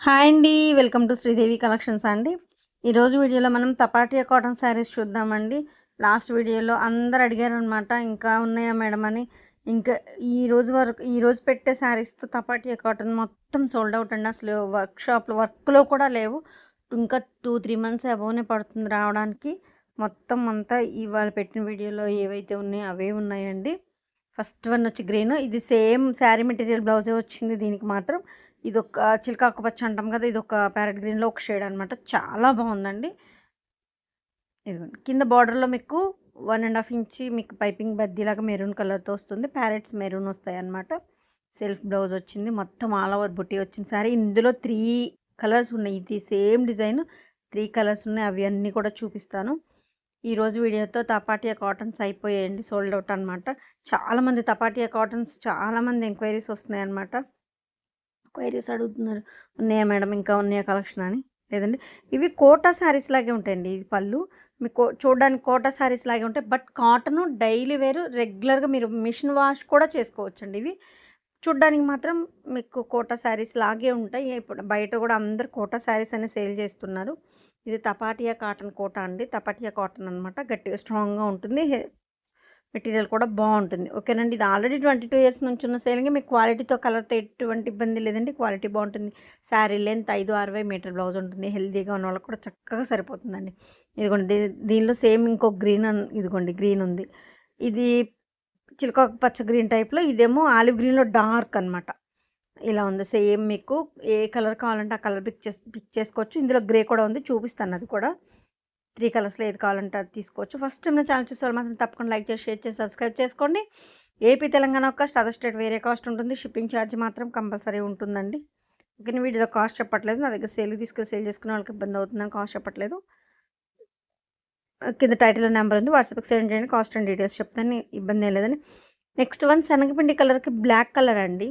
Hi అండి. Welcome to Sridevi collections అండి. ఈరోజు వీడియోలో మనం తపాటియా కాటన్ శారీస్ చూద్దామండి. లాస్ట్ వీడియోలో అందరు అడిగారనమాట, ఇంకా ఉన్నాయా మేడం అని. ఇంకా ఈరోజు పెట్టే శారీస్తో తపాటియా కాటన్ మొత్తం సోల్డ్ అవుట్ అండి. అసలు వర్క్లో కూడా లేవు. ఇంకా 2-3 మంత్స్ అబోవ్నే పడుతుంది రావడానికి. మొత్తం అంతా ఇవాళ పెట్టిన వీడియోలో ఏవైతే ఉన్నాయో అవే ఉన్నాయండి. ఫస్ట్ వన్ వచ్చి గ్రీన్. ఇది సేమ్ శారీ మెటీరియల్ బ్లౌజే వచ్చింది దీనికి మాత్రం. ఇదొక చిలకాకు పచ్చ అంటాం కదా, ఇదొక ప్యారెట్ గ్రీన్‌లో ఒక షేడ్ అనమాట. చాలా బాగుందండి. ఇదిగోండి కింద బార్డర్‌లో మీకు 1½ ఇంచి మీకు పైపింగ్ బద్దీలాగా మెరూన్ కలర్‌తో వస్తుంది. ప్యారెట్స్ మెరూన్ వస్తాయన్నమాట. సెల్ఫ్ బ్లౌజ్ వచ్చింది. మొత్తం ఆల్ ఓవర్ బుట్టి వచ్చింది సారీ. ఇందులో 3 కలర్స్ ఉన్నాయి. ఇది సేమ్ డిజైన్ 3 కలర్స్ ఉన్నాయి. అవి అన్నీ కూడా చూపిస్తాను. ఈరోజు వీడియోతో తపాటియా కాటన్స్ అయిపోయాయండి. సోల్డ్ అవుట్ అనమాట. చాలామంది తపాటియా కాటన్స్ చాలామంది ఎంక్వైరీస్ వస్తున్నాయన్నమాట. క్వైరీస్ అడుగుతున్నారు, ఉన్నాయా మేడం ఇంకా ఉన్నాయా కలెక్షన్ అని. లేదండి, ఇవి కోటా శారీస్ లాగే ఉంటాయండి. ఇది పళ్ళు మీకు చూడడానికి కోటా శారీస్ లాగే ఉంటాయి. బట్ కాటను డైలీ వేరు, రెగ్యులర్గా మీరు మిషన్ వాష్ కూడా చేసుకోవచ్చండి. ఇవి చూడ్డానికి మాత్రం మీకు కోటా శారీస్ లాగే ఉంటాయి. ఇప్పుడు బయట కూడా అందరు కోటా శారీస్ అనే సేల్ చేస్తున్నారు. ఇది తపాటియా కాటన్ కోటా అండి. తపాటియా కాటన్ అనమాట. గట్టిగా స్ట్రాంగ్గా ఉంటుంది. మెటీరియల్ కూడా బాగుంటుంది. ఓకేనండి. ఇది ఆల్రెడీ 22 ఇయర్స్ నుంచి ఉన్న సేలింగ్. మీకు క్వాలిటీతో కలర్తో ఎటువంటి ఇబ్బంది లేదండి. క్వాలిటీ బాగుంటుంది. శారీ లెంత్ 5-60 మీటర్ బ్లౌజ్ ఉంటుంది. హెల్తీగా ఉన్న వాళ్ళకి కూడా చక్కగా సరిపోతుందండి. ఇదిగోండి దీనిలో సేమ్ ఇంకో ఇదిగోండి గ్రీన్ ఉంది. ఇది చిలకాకు పచ్చ గ్రీన్ టైప్లో, ఇదేమో ఆలివ్ గ్రీన్లో డార్క్ అనమాట. ఇలా ఉంది. సేమ్ మీకు ఏ కలర్ కావాలంటే ఆ కలర్ పిక్ చేసుకోవచ్చు. ఇందులో గ్రే కూడా ఉంది, చూపిస్తాను అది కూడా. 3 కలర్స్‌లో ఏది కావాలంటే అది తీసుకోవచ్చు. ఫస్ట్ టైం నా ఛానల్ చూసేవాళ్ళు మాత్రం తప్పకుండా లైక్ చేసి, షేర్ చేసి, సబ్స్క్రైబ్ చేసుకోండి. AP, Telangana cost, other state వేరే కాస్ట్ ఉంటుంది. షిప్పింగ్ ఛార్జ్ మాత్రం కంపల్సరీ ఉంటుందండి. ఓకే, వీడియోలో కాస్ట్ చెప్పట్లేదు. నా దగ్గర సేల్కి తీసుకెళ్ళి సేల్ చేసుకునే వాళ్ళకి ఇబ్బంది అవుతుందని కాస్ట్ చెప్పట్లేదు. కింద టైటిల్లో నెంబర్ ఉంది, వాట్సాప్కి సెండ్ చేయండి. కాస్ట్ అండ్ డీటెయిల్స్ చెప్తాను, ఇబ్బంది ఏం లేదని. నెక్స్ట్ వన్ శనగపిండి కలర్కి బ్లాక్ కలర్ అండి.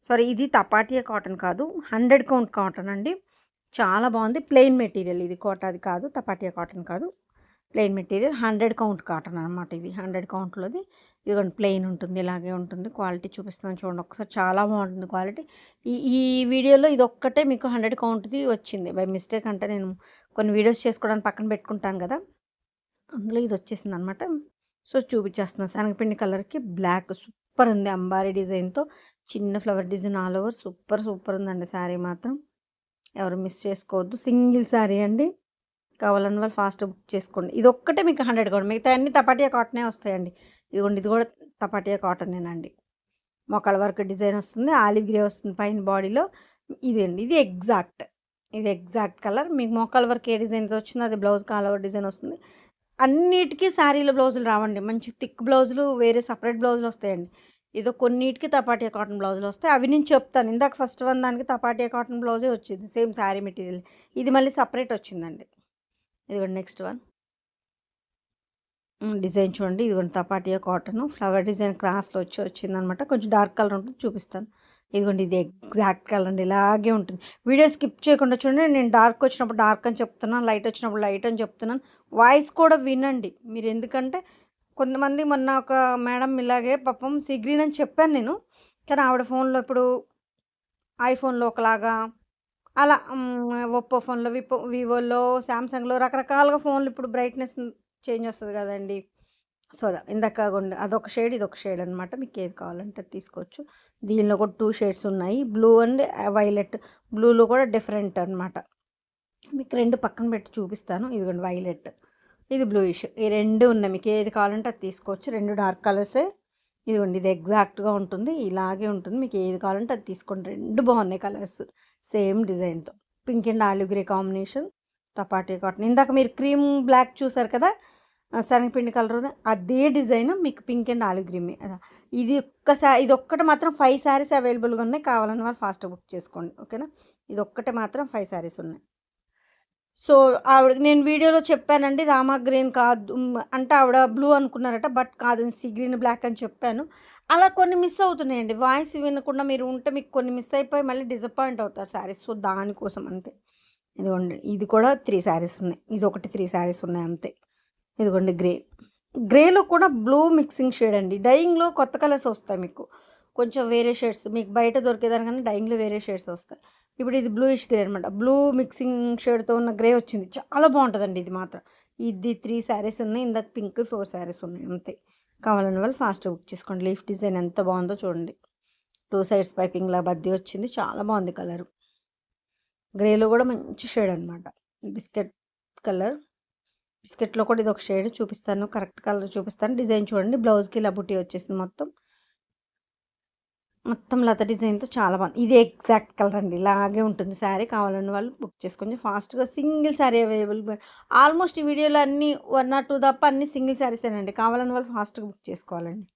సారీ, ఇది తపాటియా కాటన్ కాదు, 100 కౌంట్ కాటన్ అండి. చాలా బాగుంది. ప్లెయిన్ మెటీరియల్ ఇది, కోటాది కాదు, తపాటియా కాటన్ కాదు, ప్లెయిన్ మెటీరియల్. 100 కౌంట్ కాటన్ అనమాట. ఇది 100 కౌంట్లోది. ఇదిగోండి ప్లెయిన్ ఉంటుంది, ఇలాగే ఉంటుంది. క్వాలిటీ చూపిస్తున్నాను చూడండి ఒకసారి. చాలా బాగుంటుంది క్వాలిటీ. ఈ ఈ వీడియోలో ఇది ఒక్కటే మీకు 100 కౌంట్ది వచ్చింది బై మిస్టేక్. అంటే నేను కొన్ని వీడియోస్ చేసుకోవడానికి పక్కన పెట్టుకుంటాను కదా, అందులో ఇది వచ్చేసింది అనమాట. సో చూపించేస్తున్నాను. శనగపిండి కలర్కి బ్లాక్ సూపర్ ఉంది. అంబారీ డిజైన్తో చిన్న flower design all over. Super ఉందండి శారీ మాత్రం. ఎవరు మిస్ చేసుకోవద్దు. సింగిల్ శారీ అండి. కావాలన్న వాళ్ళు ఫాస్ట్‌గా బుక్ చేసుకోండి. ఇదొక్కటే మీకు 100 కూడా, మిగతా అన్ని తపాటియా కాటనే వస్తాయండి. ఇదిగోండి ఇది కూడా తపాటియా కాటనేనండి. మొక్కల వర్క్ డిజైన్ వస్తుంది. ఆలివ్ గ్రే వస్తుంది పైన బాడీలో. ఇదండి, ఇది ఎగ్జాక్ట్ కలర్. మీకు మొక్కల వర్క్ ఏ డిజైన్‌తో వచ్చిందో అది బ్లౌజ్‌కి ఆల్ ఓవర్ డిజైన్ వస్తుంది. అన్నిటికీ శారీల బ్లౌజులు రావండి. మంచి థిక్ బ్లౌజులు వేరే సపరేట్ బ్లౌజులు వస్తాయండి. ఏదో కొన్నిటికి తపాటియా కాటన్ బ్లౌజులు వస్తాయి. అవి నేను చెప్తాను. ఇందాక ఫస్ట్ వన్ దానికి తపాటియా కాటన్ బ్లౌజే వచ్చింది, సేమ్ శారీ మెటీరియల్. ఇది మళ్ళీ సపరేట్ వచ్చిందండి. ఇదిగోండి నెక్స్ట్ వన్. డిజైన్ చూడండి. ఇదిగోండి తపాటియా కాటను ఫ్లవర్ డిజైన్ క్రాస్‌లో వచ్చిందనమాట. కొంచెం డార్క్ కలర్ ఉంటుంది, చూపిస్తాను. ఇదిగోండి ఇది ఎగ్జాక్ట్ కలర్ అండి. ఇలాగే ఉంటుంది. వీడియో స్కిప్ చేయకుండా చూడండి. నేను డార్క్ వచ్చినప్పుడు డార్క్ అని చెప్తున్నాను, లైట్ వచ్చినప్పుడు లైట్ అని చెప్తున్నాను. వాయిస్ కూడా వినండి మీరు. ఎందుకంటే కొంతమంది, మొన్న ఒక మేడం ఇలాగే పాపం సీ గ్రీన్ అని చెప్పాను నేను. కానీ ఆవిడ ఫోన్లో ఇప్పుడు ఐఫోన్లో ఒకలాగా, అలా ఒప్పో ఫోన్లో, వివోలో, శాంసంగ్లో రకరకాలుగా ఫోన్లు ఇప్పుడు బ్రైట్‌నెస్ చేంజ్ వస్తది కదండీ. సో, అదొక షేడ్, ఇదొక షేడ్ అనమాట. మీకు ఏది కావాలంటే అది తీసుకోవచ్చు. దీనిలో కూడా 2 షేడ్స్ ఉన్నాయి, బ్లూ అండ్ వైలెట్. బ్లూలో కూడా డిఫరెంట్ అనమాట. మీకు 2 పక్కన పెట్టి చూపిస్తాను. ఇదిగోండి వైలెట్, ఇది బ్లూయిష్. ఈ 2 ఉన్నాయి. మీకు ఏది కావాలంటే అది తీసుకోవచ్చు. 2 డార్క్ కలర్సే. ఇదిగోండి ఇది ఎగ్జాక్ట్‌గా ఉంటుంది, ఇలాగే ఉంటుంది. మీకు ఏది కావాలంటే అది తీసుకోండి. 2 బాగున్నాయి కలర్స్, సేమ్ డిజైన్‌తో. Pink and olive grey combination, తపాటియా కాటన్. ఇందాక మీరు క్రీమ్ బ్లాక్ చూసారు కదా, శనగపిండి కలర్, అదే డిజైన్ మీకు పింక్ అండ్ ఆలివ్ గ్రీన్. ఇదొక్కటి మాత్రం 5 శారీస్ అవైలబుల్గా ఉన్నాయి. కావాలన్న వాళ్ళు ఫాస్ట్‌గా బుక్ చేసుకోండి. ఓకేనా. ఇదొక్కటే మాత్రం 5 శారీస్ ఉన్నాయి. సో, ఆవిడకి నేను వీడియోలో చెప్పానండి, రామా గ్రీన్ కాదు అంటే ఆవిడ బ్లూ అనుకున్నారట. బట్ కాదు, సీ గ్రీన్ బ్లాక్ అని చెప్పాను. అలా కొన్ని మిస్ అవుతున్నాయండి. వాయిస్ వినకుండా మీరు ఉంటే మీకు కొన్ని మిస్ అయిపోయి మళ్ళీ డిసప్పాయింట్ అవుతారు శారీస్. సో, దానికోసం అంతే. ఇదిగోండి ఇది కూడా 3 శారీస్ ఉన్నాయి. ఇదొకటి 3 శారీస్ ఉన్నాయి అంతే. ఇదిగోండి గ్రేలో కూడా బ్లూ మిక్సింగ్ షేడ్ అండి. డైయింగ్లో కొత్త కలర్స్ వస్తాయి మీకు, కొంచెం వేరే షేడ్స్. మీకు బయట దొరికేదానికన్నా డైయింగ్లో వేరే షేడ్స్ వస్తాయి. ఇప్పుడు ఇది బ్లూయిష్ గ్రే అనమాట. బ్లూ మిక్సింగ్ షేడ్తో ఉన్న గ్రే వచ్చింది. చాలా బాగుంటుందండి ఇది మాత్రం. ఇది 3 శారీస్ ఉన్నాయి. ఇందాక పింక్ 4 శారీస్ ఉన్నాయి అంతే. కావాలని వాళ్ళు ఫాస్ట్గా బుక్ చేసుకోండి. లీఫ్ డిజైన్ ఎంత బాగుందో చూడండి. 2 సైడ్స్ పైపింగ్లా బద్దీ వచ్చింది. చాలా బాగుంది కలరు. గ్రేలో కూడా మంచి షేడ్ అనమాట. Biscuit colour. బిస్కెట్లో కూడా ఇది ఒక షేడ్ చూపిస్తాను. కరెక్ట్ కలర్ చూపిస్తాను. డిజైన్ చూడండి. బ్లౌజ్కి ఇలా బుట్టి వచ్చేసింది మొత్తం. మొత్తం లత డిజైన్తో చాలా బాగుంది. ఇది ఎగ్జాక్ట్ కలర్ అండి. ఇలాగే ఉంటుంది శారీ. కావాలని వాళ్ళు బుక్ చేసుకొని ఫాస్ట్గా సింగిల్ శారీ అవైలబుల్. ఆల్మోస్ట్ ఈ వీడియోలో అన్నీ 1 or 2 తప్ప అన్ని సింగిల్ శారీసేనండి. కావాలని వాళ్ళు ఫాస్ట్గా బుక్ చేసుకోవాలండి.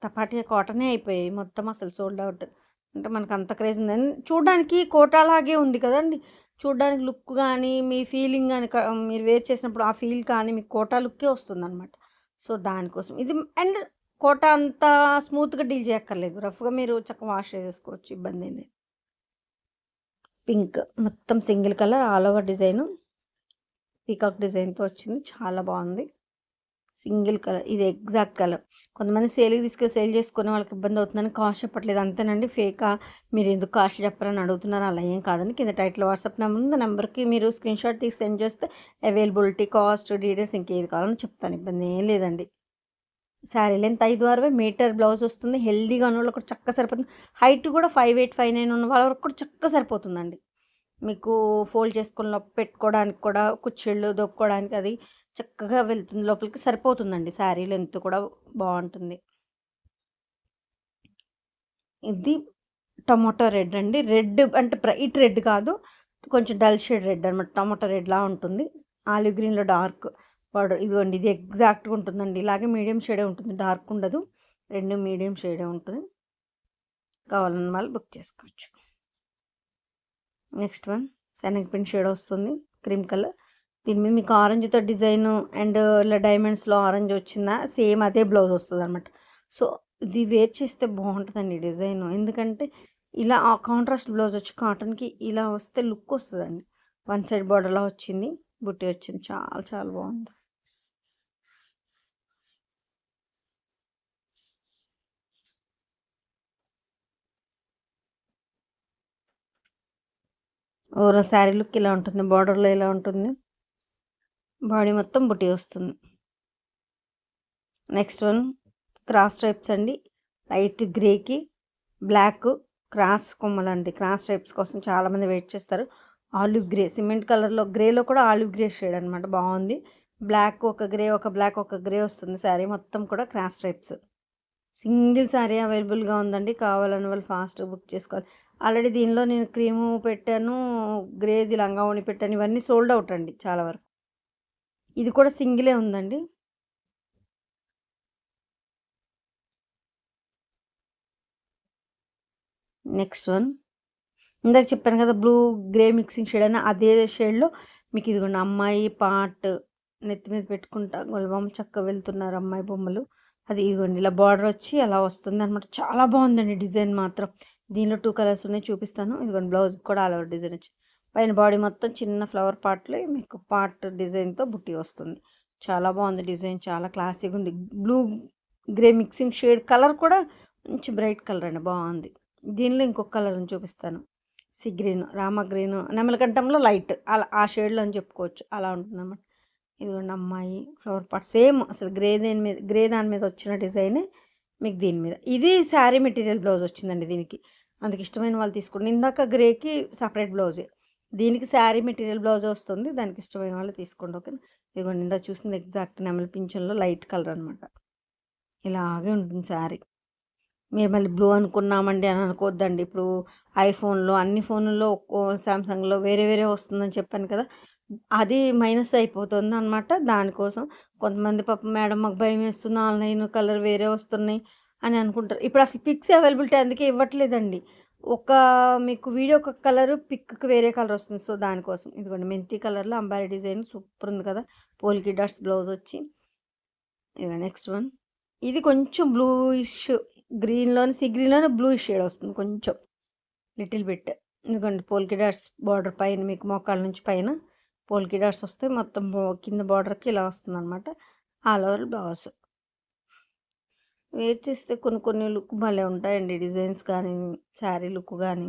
తపాటియా కాటనే అయిపోయాయి మొత్తం అసలు సోల్డ్ అవుట్. అంటే మనకు అంత క్రేజ్ ఉందని చూడడానికి కోటాలాగే ఉంది కదండి. చూడడానికి లుక్ కానీ మీ ఫీలింగ్ కానీ మీరు వేర్ చేసినప్పుడు ఆ ఫీల్ కానీ మీకు కోటా లుక్కే వస్తుందన్నమాట. సో దానికోసం ఇది. అండ్ కోటా అంత స్మూత్గా డీల్ చేయక్కర్లేదు. రఫ్గా మీరు చక్కగా వాష్ చేసేసుకోవచ్చు. ఇబ్బంది ఏం లేదు. పింక్ మొత్తం single colour all over design peacock డిజైన్తో వచ్చింది. చాలా బాగుంది. Single colour. ఇది ఎగ్జాక్ట్ కలర్. కొంతమంది సేల్కి తీసుకెళ్ళి సేల్ చేసుకునే వాళ్ళకి ఇబ్బంది అవుతుందని కాస్ట్ చెప్పట్లేదు అంతేనండి. ఫేకా మీరు ఎందుకు కాస్ట్ చెప్పరని అడుగుతున్నారు. అలా ఏం కాదండి. కింద టైటిల్ వాట్సాప్ నెంబర్ ఉంది. నెంబర్కి మీరు స్క్రీన్ షాట్ తీసి సెండ్ చేస్తే అవైలబిలిటీ కాస్ట్ డీటెయిల్స్ ఇంకేది కావాలని చెప్తాను. ఇబ్బంది ఏం లేదండి. శారీ లెంత్ 5 మీటర్ బ్లౌజ్ వస్తుంది. హెల్దీగా ఉన్న వాళ్ళకి కూడా చక్కగా సరిపోతుంది. హైట్ కూడా 5'8", 5'9" ఉన్న వాళ్ళ వరకు కూడా చక్కగా సరిపోతుందండి. మీకు ఫోల్డ్ చేసుకుని పెట్టుకోవడానికి కూడా కుచ్చిళ్ళు దొక్కుకోవడానికి అది చక్కగా వెళ్తుంది. లోపలికి సరిపోతుందండి. శారీ లెంత్ కూడా బాగుంటుంది. ఇది టొమాటో రెడ్ అండి. రెడ్ అంటే బ్రైట్ రెడ్ కాదు, కొంచెం డల్ షేడ్ రెడ్ అనమాట. టొమాటో రెడ్లా ఉంటుంది. ఆలివ్ గ్రీన్లో డార్క్ బార్డర్. ఇదిగోండి ఇది ఎగ్జాక్ట్గా ఉంటుందండి. ఇలాగే మీడియం షేడే ఉంటుంది. డార్క్ ఉండదు. 2 మీడియం షేడే ఉంటుంది. కావాలన్న వాళ్ళు బుక్ చేసుకోవచ్చు. నెక్స్ట్ వన్ శనగపిండి షేడ్ వస్తుంది. Cream colour. దీని మీద మీకు ఆరెంజ్తో డిజైన్ అండ్ ఇలా డైమండ్స్లో ఆరెంజ్ వచ్చిందా సేమ్ అదే బ్లౌజ్ వస్తుంది అనమాట. సో ఇది వేర్ చేస్తే బాగుంటుందండి డిజైన్. ఎందుకంటే ఇలా ఆ కాంట్రాస్ట్ బ్లౌజ్ వచ్చి కాటన్కి ఇలా వస్తే లుక్ వస్తుందండి. 1 సైడ్ బార్డర్లా వచ్చింది. బుట్టి వచ్చింది. చాలా చాలా బాగుంది. ఓవరాల్ శారీ లుక్ ఇలా ఉంటుంది. బార్డర్లో ఇలా ఉంటుంది. బాడీ మొత్తం బుట్టి వస్తుంది. నెక్స్ట్ వన్ క్రాస్ టైప్స్ అండి. లైట్ గ్రేకి బ్లాక్ క్రాస్ కొమ్మలు అండి. క్రాస్ టైప్స్ కోసం చాలామంది వెయిట్ చేస్తారు. ఆలివ్ గ్రే సిమెంట్ కలర్లో గ్రేలో కూడా ఆలివ్ గ్రే షేడ్ అనమాట. బాగుంది. బ్లాక్ ఒక గ్రే ఒక బ్లాక్ ఒక గ్రే వస్తుంది. శారీ మొత్తం కూడా క్రాస్ టైప్స్. సింగిల్ శారీ అవైలబుల్గా ఉందండి. కావాలని వాళ్ళు ఫాస్ట్గా బుక్ చేసుకోవాలి. ఆల్రెడీ దీనిలో నేను క్రీము పెట్టాను, గ్రేది లంగావోణి పెట్టాను. ఇవన్నీ సోల్డ్ అవుట్ అండి చాలా వరకు. ఇది కూడా సింగిలే ఉందండి. నెక్స్ట్ వన్ ఇందాక చెప్పాను కదా బ్లూ గ్రే మిక్సింగ్ షేడ్ అని, అదే షేడ్లో మీకు ఇదిగోండి అమ్మాయి పార్ట్ నెత్తి మీద పెట్టుకుంటా గొల్లబొమ్మలు చక్కగా వెళ్తున్నారు అమ్మాయి బొమ్మలు. అది ఇదిగోండి ఇలా బార్డర్ వచ్చి అలా వస్తుంది అనమాట. చాలా బాగుందండి డిజైన్ మాత్రం. దీనిలో 2 కలర్స్ ఉన్నాయి చూపిస్తాను. ఇదిగోండి బ్లౌజ్ కూడా ఆల్ ఓవర్ డిజైన్ వచ్చింది. పైన బాడీ మొత్తం చిన్న ఫ్లవర్ పార్ట్లో మీకు పార్ట్ డిజైన్తో బుట్టి వస్తుంది. చాలా బాగుంది డిజైన్. చాలా క్లాసీగా ఉంది. Blue grey mixing shade colour కూడా మంచి బ్రైట్ కలర్ అండి. బాగుంది. దీనిలో ఇంకొక కలర్ని చూపిస్తాను. సీ గ్రీన్, రామ గ్రీన్, నెమలకంఠంలో లైట్ అలా ఆ షేడ్లో అని చెప్పుకోవచ్చు. అలా ఉంటుంది అన్నమాట. ఇదిగోండి అమ్మాయి ఫ్లవర్ పార్ట్ సేమ్ అసలు గ్రే దాని మీద వచ్చిన డిజైనే మీకు దీని మీద. ఇది శారీ మెటీరియల్ బ్లౌజ్ వచ్చిందండి దీనికి. అందుకు ఇష్టమైన వాళ్ళు తీసుకోండి. ఇందాక గ్రేకి సపరేట్ బ్లౌజే, దీనికి శారీ మెటీరియల్ బ్లౌజ్ వస్తుంది. దానికి ఇష్టమైన వాళ్ళు తీసుకోండి. ఓకే. ఇదిగోండి ఇందాక చూసింది ఎగ్జాక్ట్ నెమలి పింఛన్లో లైట్ కలర్ అనమాట. ఇలాగే ఉంటుంది శారీ. మీరు మళ్ళీ బ్లూ అనుకున్నామండి అని అనుకోవద్దండి. ఇప్పుడు ఐఫోన్లో అన్ని ఫోన్లలో శాంసంగ్లో వేరే వేరే వస్తుందని చెప్పాను కదా, అది మైనస్ అయిపోతుంది అనమాట. దానికోసం కొంతమంది పాపం మేడం మాకు భయం వేస్తుంది, ఆన్లైన్ కలర్ వేరే వస్తున్నాయి అని అనుకుంటారు. ఇప్పుడు అసలు పిక్స్ అవైలబిలిటీ అందుకే ఇవ్వట్లేదండి. ఒక మీకు వీడియో ఒక కలరు, పిక్కి వేరే కలర్ వస్తుంది. సో దానికోసం ఇదిగోండి మెంతి కలర్లో అంబారీ డిజైన్ సూపర్ ఉంది కదా. పోల్కి డాట్స్ బ్లౌజ్ వచ్చి ఇక నెక్స్ట్ వన్ ఇది కొంచెం బ్లూయిష్ గ్రీన్లోని సీ గ్రీన్లోనే బ్లూయిష్ షేడ్ వస్తుంది కొంచెం లిటిల్ బిట్. ఎందుకంటే పోల్కి డాట్స్ బార్డర్ పైన మీకు మోకాళ్ళ నుంచి పైన పోల్కి డాట్స్ వస్తే మొత్తం కింద బార్డర్కి ఇలా వస్తుంది అనమాట. ఆల్ ఓవర్ బ్లౌజ్ వేర్ చేస్తే కొన్ని కొన్ని లుక్ భలే ఉంటాయండి. డిజైన్స్ కానీ శారీ లుక్ కానీ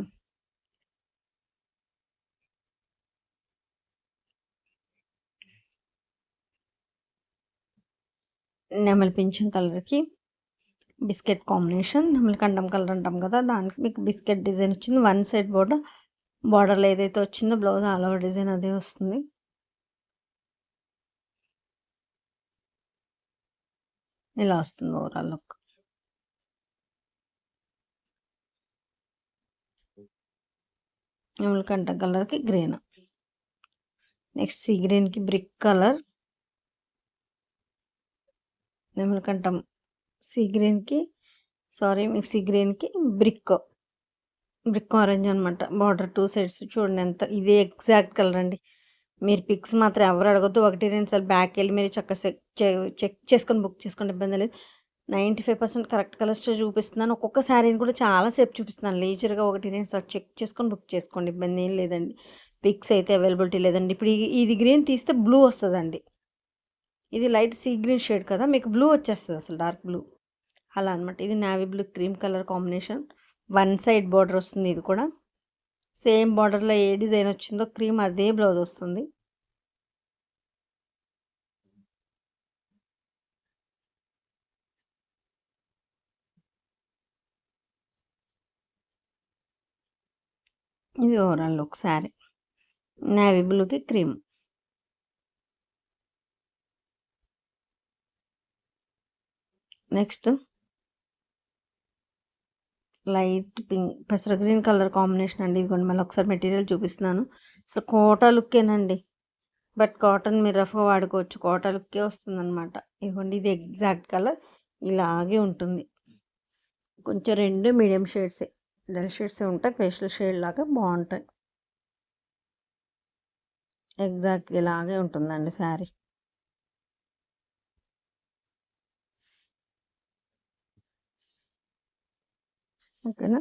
నెమలి పింఛన్ కలర్కి బిస్కెట్ కాంబినేషన్, నెమలి కంఠం కలర్ అంటాం కదా, దానికి మీకు బిస్కెట్ డిజైన్ వచ్చింది. వన్ సైడ్ బార్డర్లో ఏదైతే వచ్చిందో బ్లౌజ్ ఆల్ ఓవర్ డిజైన్ అదే వస్తుంది. ఇలా వస్తుంది ఓవరాల్ లుక్. నెమలి కంఠం కలర్కి గ్రీన్. నెక్స్ట్ సీ గ్రీన్కి బ్రిక్ కలర్, నెమలి కంఠం సీ గ్రీన్కి మీకు సీ గ్రీన్కి బ్రిక్ ఆరెంజ్ అనమాట. బార్డర్ టూ సైడ్స్ చూడండి ఎంత, ఇదే ఎగ్జాక్ట్ కలర్ అండి. మీరు పిక్స్ మాత్రం ఎవరు అడగద్దు, 1-2 సార్లు బ్యాక్ వెళ్ళి మీరు చక్కగా చెక్ చేసుకొని బుక్ చేసుకోండి, ఇబ్బంది లేదు. 95% కరెక్ట్ కలర్స్ చూపిస్తున్నాను. ఒక్కొక్క శారీని కూడా చాలాసేపు చూపిస్తున్నాను. లీజర్గా 1-2 సార్లు చెక్ చేసుకొని బుక్ చేసుకోండి, ఇబ్బంది ఏం లేదండి. పిక్స్ అయితే అవైలబిలిటీ లేదండి. ఇప్పుడు ఇది గ్రీన్ తీస్తే బ్లూ వస్తుందండి. ఇది లైట్ సీ గ్రీన్ షేడ్ కదా, మీకు బ్లూ వచ్చేస్తుంది, అసలు డార్క్ బ్లూ అలా అనమాట. ఇది navy blue cream colour combination. One side border వస్తుంది. ఇది కూడా సేమ్ బార్డర్లో ఏ డిజైన్ వచ్చిందో క్రీమ్ అదే బ్లౌజ్ వస్తుంది. ఇది ఓవరాల్ లుక్ శారీ, నావీ బ్లూకి క్రీమ్. నెక్స్ట్ లైట్ పింక్ పెసర గ్రీన్ కలర్ కాంబినేషన్ అండి. ఇదిగోండి మళ్ళీ ఒకసారి మెటీరియల్ చూపిస్తున్నాను. అసలు కోటా లుక్కేనండి, బట్ కాటన్ మీరు రఫ్గా వాడుకోవచ్చు, కోటా లుక్కే వస్తుంది అనమాట. ఇదిగోండి ఇది ఎగ్జాక్ట్ కలర్ ఇలాగే ఉంటుంది. కొంచెం రెండు మీడియం షేడ్సే, డల్ షేడ్సే ఉంటాయి, పేస్టల్ షేడ్ లాగా బాగుంటాయి. ఎగ్జాక్ట్గా ఇలాగే ఉంటుందండి శారీ. ఓకేనా,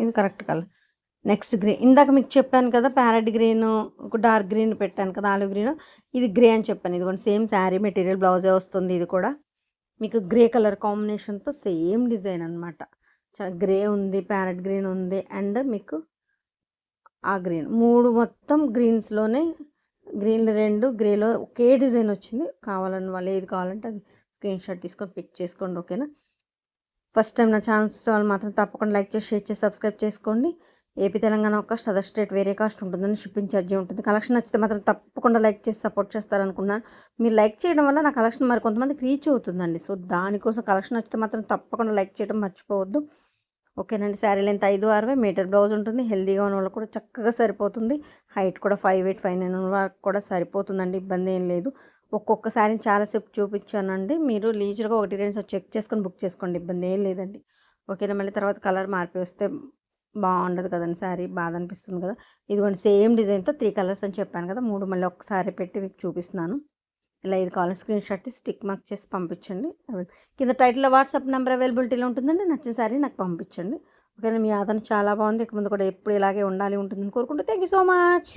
ఇది కరెక్ట్ కలర్. నెక్స్ట్ గ్రీన్, ఇందాక మీకు చెప్పాను కదా ప్యారెట్ గ్రీన్, ఒక డార్క్ గ్రీన్ పెట్టాను కదా, ఆలివ్ గ్రీన్, ఇది గ్రే అని చెప్పాను. ఇదిగోండి సేమ్ శారీ మెటీరియల్ బ్లౌజే వస్తుంది. ఇది కూడా మీకు గ్రే కలర్ కాంబినేషన్తో సేమ్ డిజైన్ అనమాట. చాలా గ్రే ఉంది, ప్యారెట్ గ్రీన్ ఉంది, అండ్ మీకు ఆ గ్రీన్, మూడు మొత్తం గ్రీన్స్లోనే, గ్రీన్లు 2 గ్రేలో ఒకే డిజైన్ వచ్చింది. కావాలని వాళ్ళు ఏది కావాలంటే అది స్క్రీన్ షాట్ తీసుకొని పిక్ చేసుకోండి, ఓకేనా. ఫస్ట్ టైం నా ఛానల్స్ వాళ్ళు మాత్రం తప్పకుండా లైక్ చేసి, షేర్ చేసి, సబ్స్క్రైబ్ చేసుకోండి. AP Telangana cost, other state వేరే కాస్ట్ ఉంటుందని, షిప్పింగ్ ఛార్జీ ఉంటుంది. కలెక్షన్ నచ్చితే మాత్రం తప్పకుండా లైక్ చేసి సపోర్ట్ చేస్తారనుకున్నాను. మీరు లైక్ చేయడం వల్ల నా కలెక్షన్ మరి కొంతమందికి రీచ్ అవుతుందండి. సో దానికోసం కలెక్షన్ నచ్చితే మాత్రం తప్పకుండా లైక్ చేయడం మర్చిపోవద్దు, ఓకేనండి. శారీ లెంత్ 5-6 మీటర్ బ్లౌజ్ ఉంటుంది. హెల్దీగా ఉన్న వాళ్ళు కూడా చక్కగా సరిపోతుంది. హైట్ కూడా 5'8", 5'9" వరకు కూడా సరిపోతుందండి, ఇబ్బంది ఏం లేదు. ఒక్కొక్క శారీని చాలాసేపు చూపించానండి. మీరు లీజర్గా 1-2 సార్లు చెక్ చేసుకొని బుక్ చేసుకోండి, ఇబ్బంది ఏం లేదండి, ఓకేనా. మళ్ళీ తర్వాత కలర్ మార్పి వస్తే బాగుండదు కదండి, శారీ బాధ అనిపిస్తుంది కదా. ఇదిగోండి సేమ్ డిజైన్తో 3 కలర్స్ అని చెప్పాను కదా, 3 మళ్ళీ ఒక్కసారి పెట్టి మీకు చూపిస్తున్నాను. ఇలా ఇది కాలర్ స్క్రీన్ షాట్ తీసి స్టిక్ మార్క్ చేసి పంపించండి. కింద టైటిల్లో వాట్సాప్ నెంబర్ అవైలబిలిటీలో ఉంటుందండి. నచ్చిన సారీ నాకు పంపించండి, ఓకేనా. మీ ఆదరణ చాలా బాగుంది. ఇక ముందు కూడా ఎప్పుడు ఇలాగే ఉండాలి ఉంటుందని కోరుకుంటూ థ్యాంక్ యూ సో మచ్.